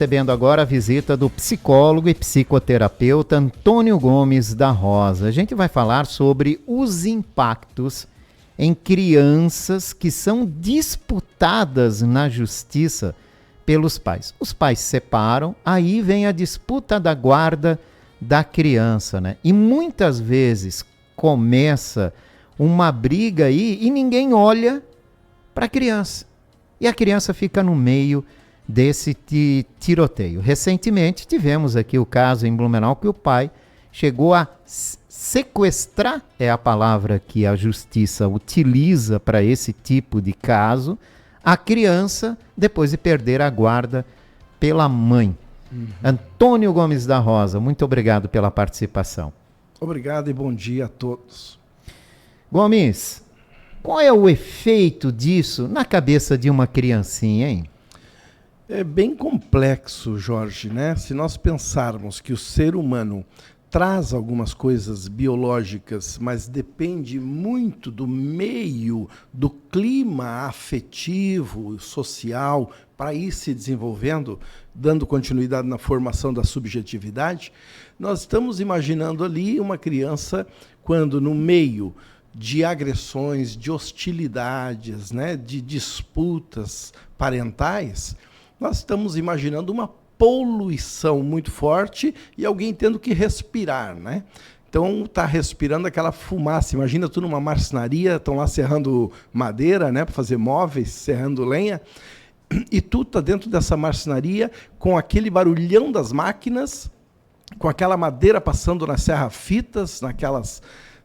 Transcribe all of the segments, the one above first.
Recebendo agora a visita do psicólogo e psicoterapeuta Antônio Gomes da Rosa. A gente vai falar sobre os impactos em crianças que são disputadas na justiça pelos pais. Os pais se separam, aí vem a disputa da guarda da criança, né? E muitas vezes começa uma briga aí e ninguém olha para a criança. E a criança fica no meio desse tiroteio. Recentemente tivemos aqui o caso em Blumenau que o pai chegou a sequestrar, é a palavra que a justiça utiliza para esse tipo de caso, a criança depois de perder a guarda pela mãe. Antônio Gomes da Rosa, muito obrigado pela participação. Obrigado e bom dia a todos. Gomes, qual é o efeito disso na cabeça de uma criancinha, hein? É bem complexo, Jorge, né? Se nós pensarmos que o ser humano traz algumas coisas biológicas, mas depende muito do meio, do clima afetivo, social, para ir se desenvolvendo, dando continuidade na formação da subjetividade, nós estamos imaginando ali uma criança quando no meio de agressões, de hostilidades, né, de disputas parentais, nós estamos imaginando uma poluição muito forte e alguém tendo que respirar, né? Então está respirando aquela fumaça. Imagina tu numa marcenaria, estão lá serrando madeira, né, para fazer móveis, serrando lenha, e tu está dentro dessa marcenaria com aquele barulhão das máquinas, com aquela madeira passando nas serra-fitas,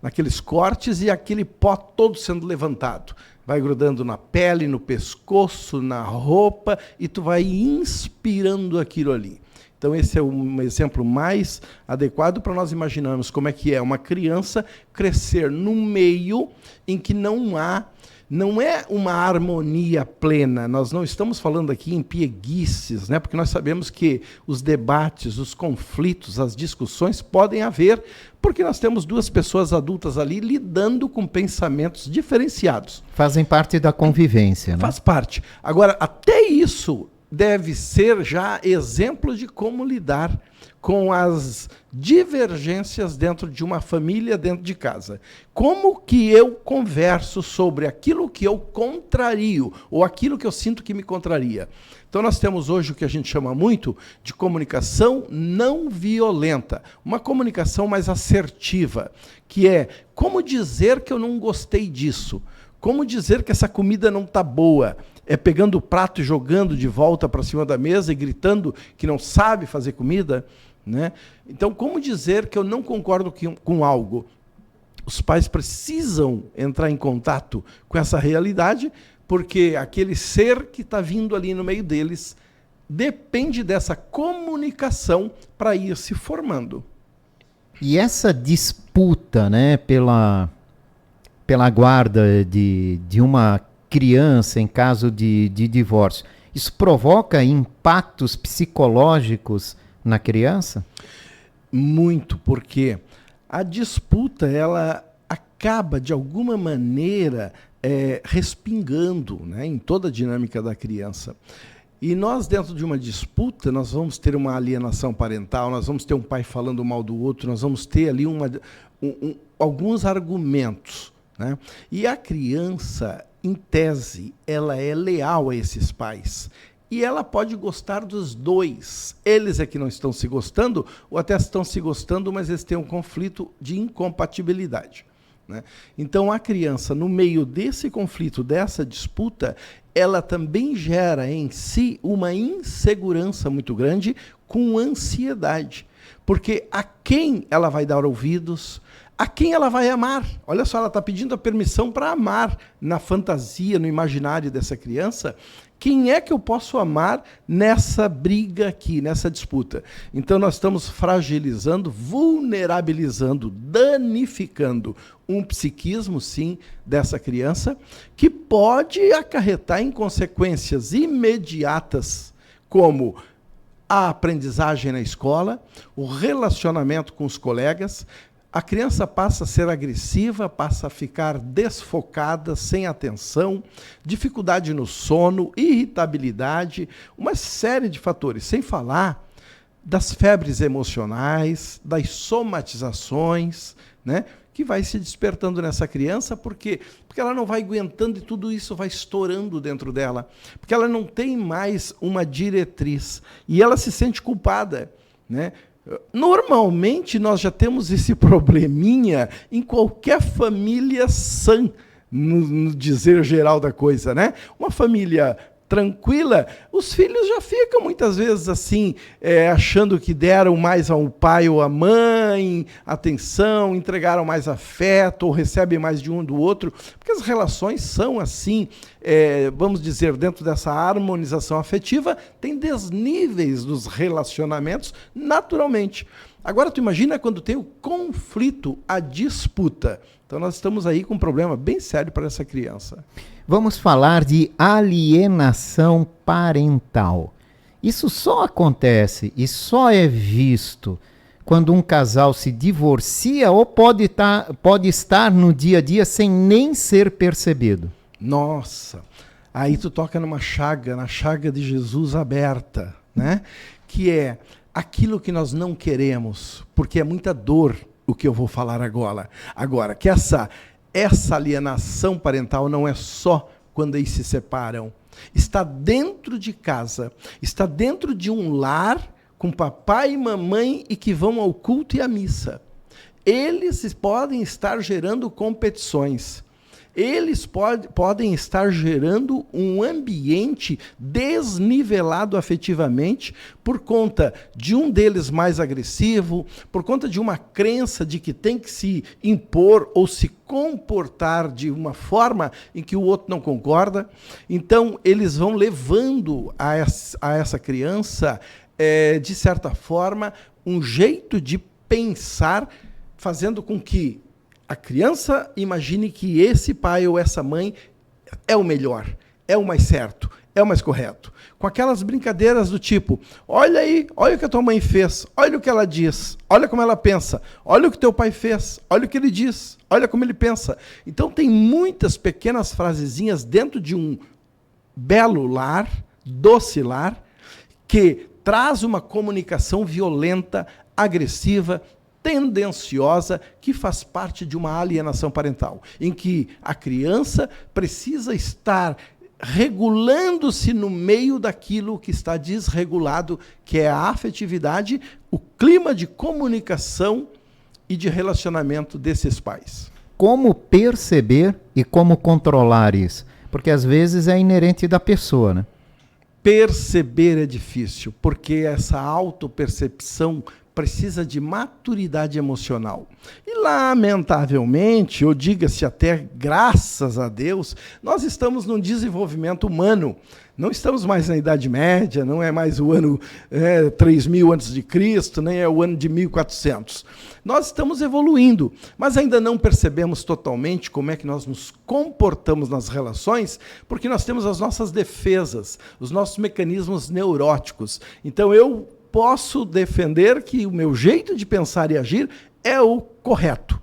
naqueles cortes e aquele pó todo sendo levantado. Vai grudando na pele, no pescoço, na roupa, e tu vai inspirando aquilo ali. Então esse é um exemplo mais adequado para nós imaginarmos como é que é uma criança crescer num meio em que não é uma harmonia plena. Nós não estamos falando aqui em pieguices, né? Porque nós sabemos que os debates, os conflitos, as discussões podem haver, porque nós temos duas pessoas adultas ali lidando com pensamentos diferenciados. Fazem parte da convivência, né? Faz parte. Agora, até isso deve ser já exemplo de como lidar com as divergências dentro de uma família, dentro de casa. Como que eu converso sobre aquilo que eu contrario, ou aquilo que eu sinto que me contraria? Então nós temos hoje o que a gente chama muito de comunicação não violenta, uma comunicação mais assertiva, que é como dizer que eu não gostei disso, como dizer que essa comida não está boa, é pegando o prato e jogando de volta para cima da mesa e gritando que não sabe fazer comida, né? Então, como dizer que eu não concordo com algo? Os pais precisam entrar em contato com essa realidade, porque aquele ser que está vindo ali no meio deles depende dessa comunicação para ir se formando. E essa disputa, né, pela guarda de uma criança em caso de divórcio, isso provoca impactos psicológicos na criança? Muito, porque a disputa ela acaba, de alguma maneira, respingando, né, em toda a dinâmica da criança. E nós, dentro de uma disputa, nós vamos ter uma alienação parental, nós vamos ter um pai falando mal do outro, nós vamos ter ali alguns argumentos, né? E a criança, em tese, ela é leal a esses pais. E ela pode gostar dos dois. Eles é que não estão se gostando, ou até estão se gostando, mas eles têm um conflito de incompatibilidade, né? Então, a criança, no meio desse conflito, dessa disputa, ela também gera em si uma insegurança muito grande com ansiedade. Porque a quem ela vai dar ouvidos, a quem ela vai amar? Olha só, ela está pedindo a permissão para amar na fantasia, no imaginário dessa criança. Quem é que eu posso amar nessa briga aqui, nessa disputa? Então nós estamos fragilizando, vulnerabilizando, danificando um psiquismo, sim, dessa criança, que pode acarretar em consequências imediatas, como a aprendizagem na escola, o relacionamento com os colegas, a criança passa a ser agressiva, passa a ficar desfocada, sem atenção, dificuldade no sono, irritabilidade, uma série de fatores, sem falar das febres emocionais, das somatizações, né, que vai se despertando nessa criança, porque ela não vai aguentando e tudo isso vai estourando dentro dela, porque ela não tem mais uma diretriz e ela se sente culpada, né? Normalmente nós já temos esse probleminha em qualquer família sã, no dizer geral da coisa, né? Uma família tranquila, os filhos já ficam muitas vezes assim, achando que deram mais ao pai ou à mãe atenção, entregaram mais afeto, ou recebem mais de um do outro, porque as relações são assim, vamos dizer, dentro dessa harmonização afetiva, tem desníveis dos relacionamentos naturalmente. Agora tu imagina quando tem o conflito, a disputa. Então nós estamos aí com um problema bem sério para essa criança. Vamos falar de alienação parental. Isso só acontece e só é visto quando um casal se divorcia ou pode estar no dia a dia sem nem ser percebido. Nossa, aí tu toca numa chaga, na chaga de Jesus aberta, né? Que é aquilo que nós não queremos, porque é muita dor o que eu vou falar agora. Agora, que essa alienação parental não é só quando eles se separam. Está dentro de casa, está dentro de um lar com papai e mamãe e que vão ao culto e à missa. Eles podem estar gerando competições. Eles podem estar gerando um ambiente desnivelado afetivamente por conta de um deles mais agressivo, por conta de uma crença de que tem que se impor ou se comportar de uma forma em que o outro não concorda. Então, eles vão levando a essa criança, de certa forma, um jeito de pensar, fazendo com que a criança imagine que esse pai ou essa mãe é o melhor, é o mais certo, é o mais correto. Com aquelas brincadeiras do tipo, olha aí, olha o que a tua mãe fez, olha o que ela diz, olha como ela pensa, olha o que teu pai fez, olha o que ele diz, olha como ele pensa. Então tem muitas pequenas frasezinhas dentro de um belo lar, doce lar, que traz uma comunicação violenta, agressiva, tendenciosa, que faz parte de uma alienação parental, em que a criança precisa estar regulando-se no meio daquilo que está desregulado, que é a afetividade, o clima de comunicação e de relacionamento desses pais. Como perceber e como controlar isso? Porque às vezes é inerente da pessoa, né? Perceber é difícil, porque essa autopercepção precisa de maturidade emocional. E, lamentavelmente, ou diga-se até graças a Deus, nós estamos num desenvolvimento humano. Não estamos mais na Idade Média, não é mais o ano 3000 a.C., nem é o ano de 1400. Nós estamos evoluindo, mas ainda não percebemos totalmente como é que nós nos comportamos nas relações, porque nós temos as nossas defesas, os nossos mecanismos neuróticos. Então, eu posso defender que o meu jeito de pensar e agir é o correto.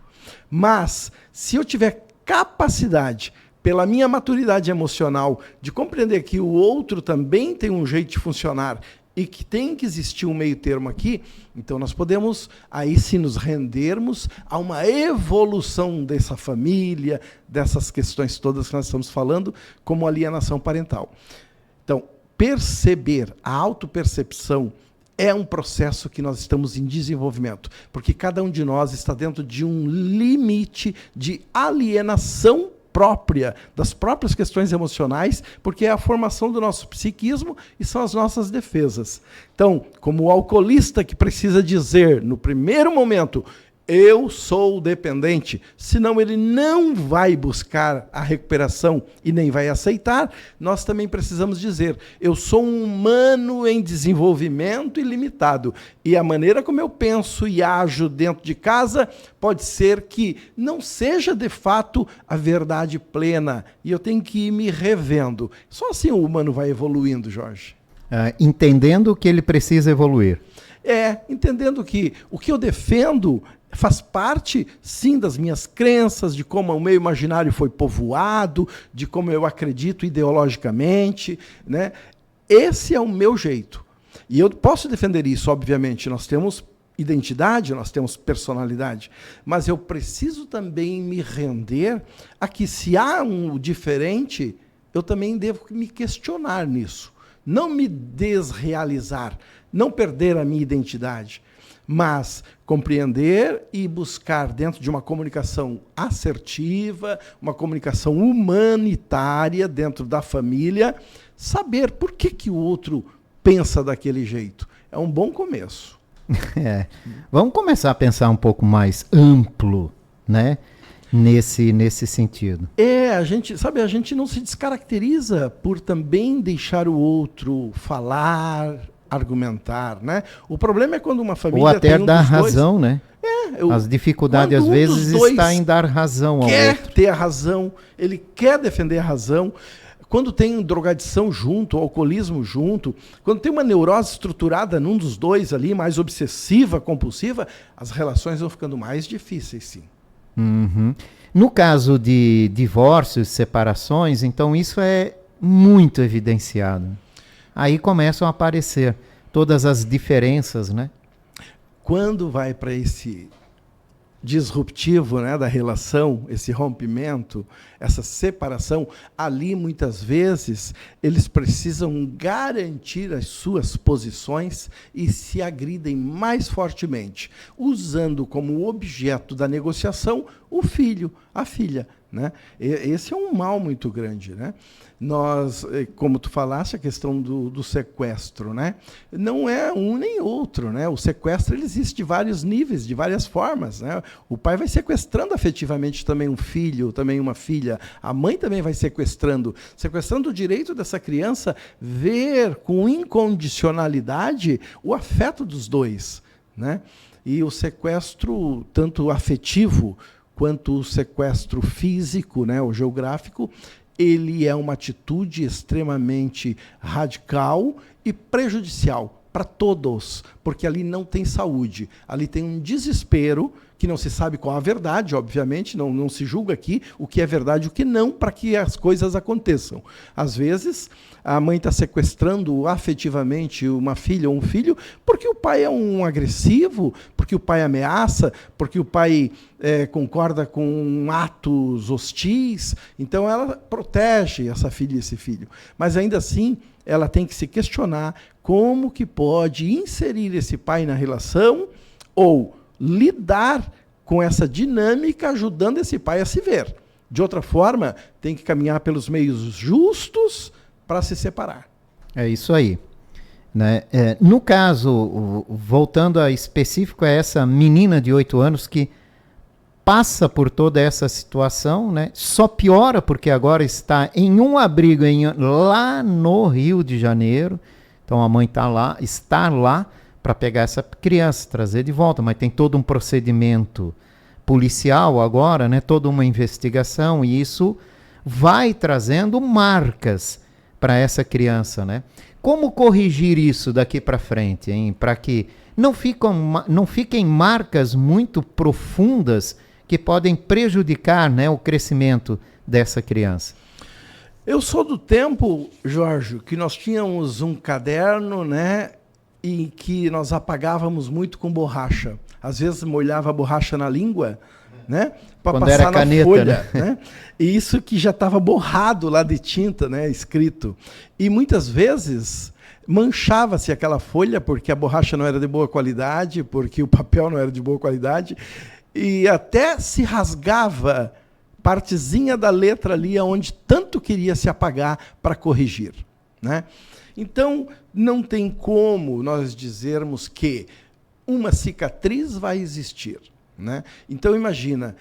Mas, se eu tiver capacidade, pela minha maturidade emocional, de compreender que o outro também tem um jeito de funcionar e que tem que existir um meio termo aqui, então nós podemos, aí sim, nos rendermos a uma evolução dessa família, dessas questões todas que nós estamos falando, como alienação parental. Então, perceber, a autopercepção, é um processo que nós estamos em desenvolvimento, porque cada um de nós está dentro de um limite de alienação própria, das próprias questões emocionais, porque é a formação do nosso psiquismo e são as nossas defesas. Então, como o alcoolista que precisa dizer, no primeiro momento, eu sou dependente, senão ele não vai buscar a recuperação e nem vai aceitar, nós também precisamos dizer, eu sou um humano em desenvolvimento ilimitado, e a maneira como eu penso e ajo dentro de casa pode ser que não seja de fato a verdade plena, e eu tenho que ir me revendo. Só assim o humano vai evoluindo, Jorge. Entendendo que ele precisa evoluir. Entendendo que o que eu defendo faz parte, sim, das minhas crenças, de como o meu imaginário foi povoado, de como eu acredito ideologicamente, né? Esse é o meu jeito. E eu posso defender isso, obviamente. Nós temos identidade, nós temos personalidade, mas eu preciso também me render a que, se há um diferente, eu também devo me questionar nisso. Não me desrealizar, não perder a minha identidade, mas compreender e buscar, dentro de uma comunicação assertiva, uma comunicação humanitária dentro da família, saber por que o outro pensa daquele jeito. É um bom começo. Vamos começar a pensar um pouco mais amplo, né? Nesse sentido. A gente não se descaracteriza por também deixar o outro falar, argumentar, né? O problema é quando uma família ou até tem dar razão, né? As dificuldades às vezes está em dar razão ao outro. Quer ter a razão, ele quer defender a razão. Quando tem drogadição junto, alcoolismo junto, quando tem uma neurose estruturada num dos dois ali, mais obsessiva, compulsiva, as relações vão ficando mais difíceis, sim. Uhum. No caso de divórcios, separações, então isso é muito evidenciado. Aí começam a aparecer todas as diferenças, né? Quando vai para esse disruptivo, né, da relação, esse rompimento, essa separação, ali muitas vezes eles precisam garantir as suas posições e se agridem mais fortemente, usando como objeto da negociação o filho, a filha, né? Esse é um mal muito grande, né? Nós, como tu falaste, a questão do sequestro, né? Não é um nem outro, né? O sequestro ele existe de vários níveis, de várias formas, né? O pai vai sequestrando afetivamente também um filho, também uma filha. A mãe também vai sequestrando o direito dessa criança ver com incondicionalidade o afeto dos dois, né? E o sequestro, tanto afetivo quanto o sequestro físico, né, o geográfico, ele é uma atitude extremamente radical e prejudicial para todos, porque ali não tem saúde, ali tem um desespero que não se sabe qual a verdade, obviamente, não se julga aqui o que é verdade e o que não, para que as coisas aconteçam. Às vezes, a mãe está sequestrando afetivamente uma filha ou um filho porque o pai é um agressivo, porque o pai ameaça, porque o pai concorda com atos hostis. Então, ela protege essa filha e esse filho. Mas, ainda assim, ela tem que se questionar como que pode inserir esse pai na relação ou lidar com essa dinâmica, ajudando esse pai a se ver. De outra forma, tem que caminhar pelos meios justos para se separar. É isso aí. Né? No caso, voltando a específico, é essa menina de 8 anos que passa por toda essa situação, né? Só piora porque agora está em um abrigo lá no Rio de Janeiro. Então a mãe está lá para pegar essa criança, trazer de volta, mas tem todo um procedimento policial agora, né? Toda uma investigação, e isso vai trazendo marcas para essa criança, né? Como corrigir isso daqui para frente, hein? Para que não fiquem marcas muito profundas que podem prejudicar, né, o crescimento dessa criança. Eu sou do tempo, Jorge, que nós tínhamos um caderno, né, em que nós apagávamos muito com borracha. Às vezes molhava a borracha na língua, né, para passar era caneta, na folha, né? E isso que já estava borrado lá de tinta, né, escrito. E muitas vezes manchava-se aquela folha porque a borracha não era de boa qualidade, porque o papel não era de boa qualidade, e até se rasgava partezinha da letra ali onde tanto queria se apagar para corrigir, né? Então, não tem como nós dizermos que uma cicatriz vai existir, né? Então, imagina,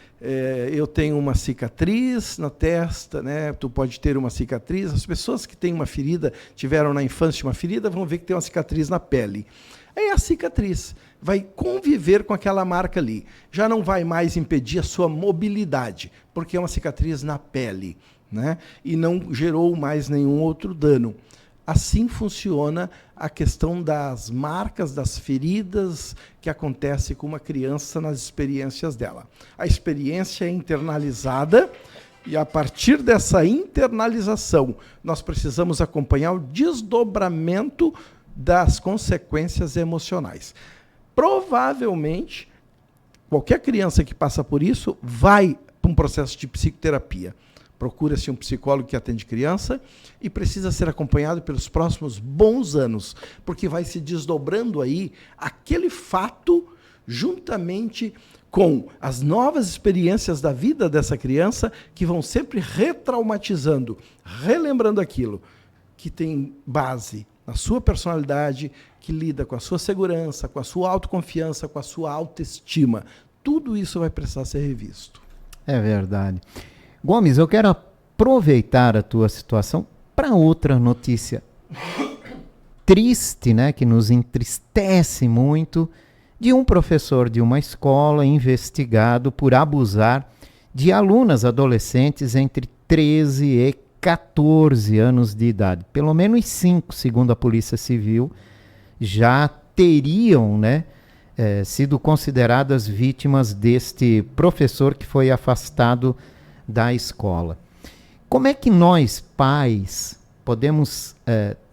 eu tenho uma cicatriz na testa, né? Tu pode ter uma cicatriz. As pessoas que têm uma ferida, tiveram na infância uma ferida, vão ver que tem uma cicatriz na pele. Aí a cicatriz vai conviver com aquela marca ali. Já não vai mais impedir a sua mobilidade, porque é uma cicatriz na pele, né? E não gerou mais nenhum outro dano. Assim funciona a questão das marcas, das feridas que acontece com uma criança nas experiências dela. A experiência é internalizada e, a partir dessa internalização, nós precisamos acompanhar o desdobramento das consequências emocionais. Provavelmente, qualquer criança que passa por isso vai para um processo de psicoterapia. Procura-se um psicólogo que atende criança e precisa ser acompanhado pelos próximos bons anos, porque vai se desdobrando aí aquele fato juntamente com as novas experiências da vida dessa criança que vão sempre retraumatizando, relembrando aquilo que tem base na sua personalidade, que lida com a sua segurança, com a sua autoconfiança, com a sua autoestima. Tudo isso vai precisar ser revisto. É verdade. Gomes, eu quero aproveitar a tua situação para outra notícia triste, né, que nos entristece muito, de um professor de uma escola investigado por abusar de alunas adolescentes entre 13 e 14 anos de idade. Pelo menos 5, segundo a Polícia Civil, já teriam, né, sido consideradas vítimas deste professor que foi afastado da escola. Como é que nós, pais, podemos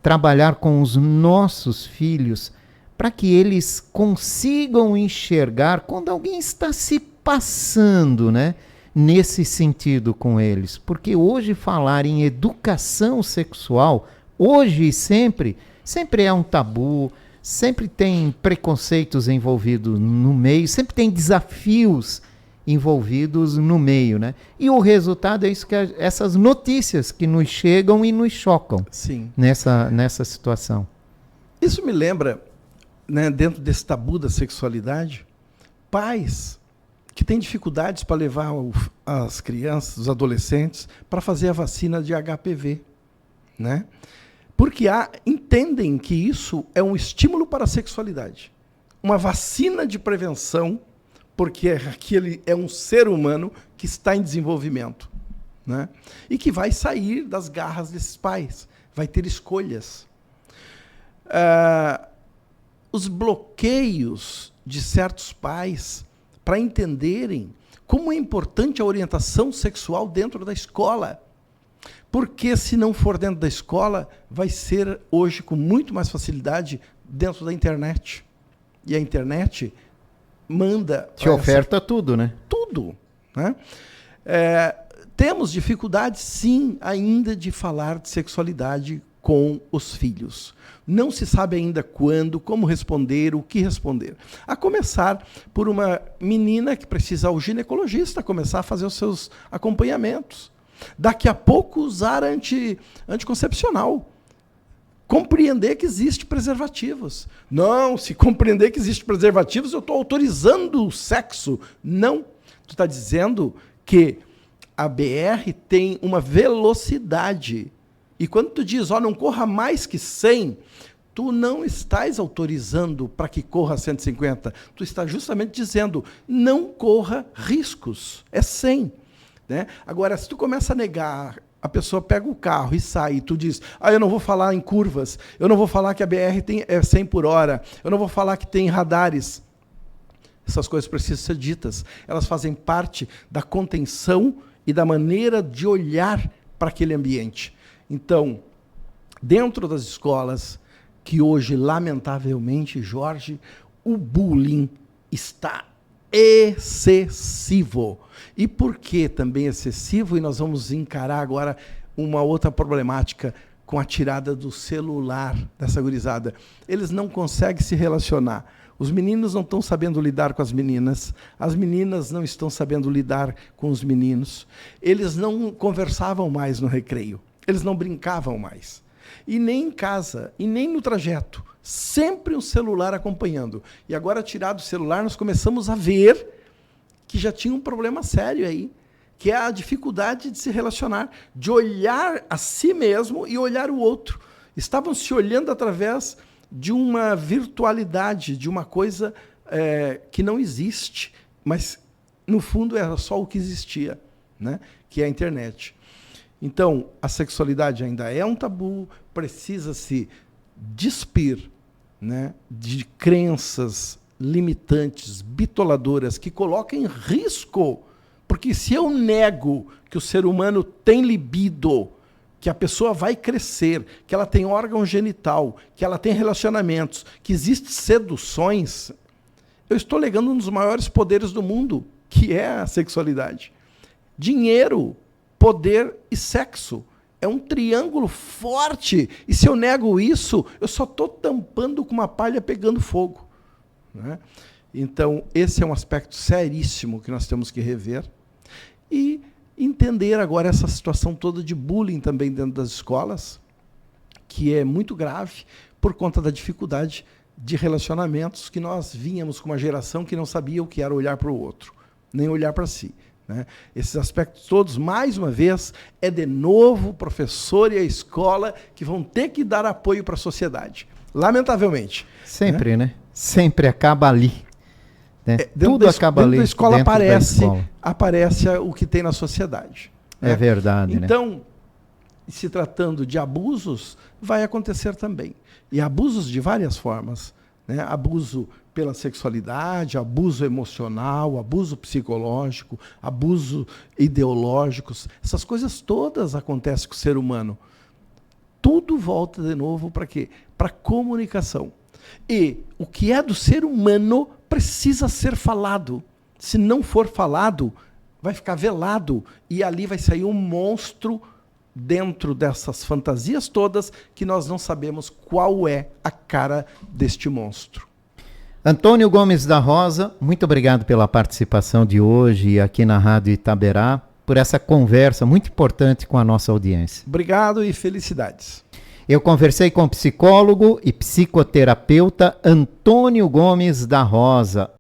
trabalhar com os nossos filhos para que eles consigam enxergar quando alguém está se passando, né, nesse sentido com eles? Porque hoje falar em educação sexual, hoje e sempre é um tabu, sempre tem preconceitos envolvidos no meio, sempre tem desafios envolvidos no meio, né? E o resultado é isso, que essas notícias que nos chegam e nos chocam. Sim. Nessa situação. Isso me lembra, né, dentro desse tabu da sexualidade, pais que têm dificuldades para levar as crianças, os adolescentes, para fazer a vacina de HPV, né? Porque entendem que isso é um estímulo para a sexualidade. Uma vacina de prevenção, porque aquele é um ser humano que está em desenvolvimento, né? E que vai sair das garras desses pais, vai ter escolhas. Os bloqueios de certos pais para entenderem como é importante a orientação sexual dentro da escola. Porque, se não for dentro da escola, vai ser hoje, com muito mais facilidade, dentro da internet. E a internet manda... Te oferta tudo, né? Tudo, né? Temos dificuldade, sim, ainda de falar de sexualidade com os filhos. Não se sabe ainda quando, como responder, o que responder. A começar por uma menina que precisa ao ginecologista, começar a fazer os seus acompanhamentos. Daqui a pouco usar anticoncepcional. Compreender que existe preservativos. Não, se compreender que existe preservativos, eu estou autorizando o sexo. Não. Tu está dizendo que a BR tem uma velocidade. E quando tu diz, não corra mais que 100, tu não estás autorizando para que corra 150. Tu está justamente dizendo, não corra riscos. É 100. Né? Agora, se tu começa a negar, a pessoa pega o carro e sai, e tu diz, eu não vou falar em curvas, eu não vou falar que a BR é 100 por hora, eu não vou falar que tem radares. Essas coisas precisam ser ditas. Elas fazem parte da contenção e da maneira de olhar para aquele ambiente. Então, dentro das escolas, que hoje, lamentavelmente, Jorge, o bullying está excessivo. E por que também excessivo? E nós vamos encarar agora uma outra problemática com a tirada do celular dessa gurizada. Eles não conseguem se relacionar. Os meninos não estão sabendo lidar com as meninas não estão sabendo lidar com os meninos. Eles não conversavam mais no recreio, eles não brincavam mais. E nem em casa, e nem no trajeto. Sempre um celular acompanhando. E agora, tirado o celular, nós começamos a ver que já tinha um problema sério aí, que é a dificuldade de se relacionar, de olhar a si mesmo e olhar o outro. Estavam se olhando através de uma virtualidade, de uma coisa que não existe, mas, no fundo, era só o que existia, né? Que é a internet. Então, a sexualidade ainda é um tabu, precisa-se despir, né, de crenças limitantes, bitoladoras, que colocam em risco. Porque se eu nego que o ser humano tem libido, que a pessoa vai crescer, que ela tem órgão genital, que ela tem relacionamentos, que existem seduções, eu estou negando um dos maiores poderes do mundo, que é a sexualidade. Dinheiro, poder e sexo. É um triângulo forte. E se eu nego isso, eu só estou tampando com uma palha pegando fogo. Né? Então, esse é um aspecto seríssimo que nós temos que rever. E entender agora essa situação toda de bullying também dentro das escolas, que é muito grave por conta da dificuldade de relacionamentos, que nós vínhamos com uma geração que não sabia o que era olhar para o outro, nem olhar para si. Né? Esses aspectos todos, mais uma vez, é de novo o professor e a escola que vão ter que dar apoio para a sociedade. Lamentavelmente. Sempre, né? Sempre acaba ali. Né? Tudo acaba ali. Dentro da escola aparece o que tem na sociedade. É verdade. Então, se tratando de abusos, vai acontecer também. E abusos de várias formas. Né? Abuso pela sexualidade, abuso emocional, abuso psicológico, abuso ideológico. Essas coisas todas acontecem com o ser humano. Tudo volta de novo para quê? Para a comunicação. E o que é do ser humano precisa ser falado. Se não for falado, vai ficar velado. E ali vai sair um monstro dentro dessas fantasias todas que nós não sabemos qual é a cara deste monstro. Antônio Gomes da Rosa, muito obrigado pela participação de hoje aqui na Rádio Itaberá, por essa conversa muito importante com a nossa audiência. Obrigado e felicidades. Eu conversei com o psicólogo e psicoterapeuta Antônio Gomes da Rosa.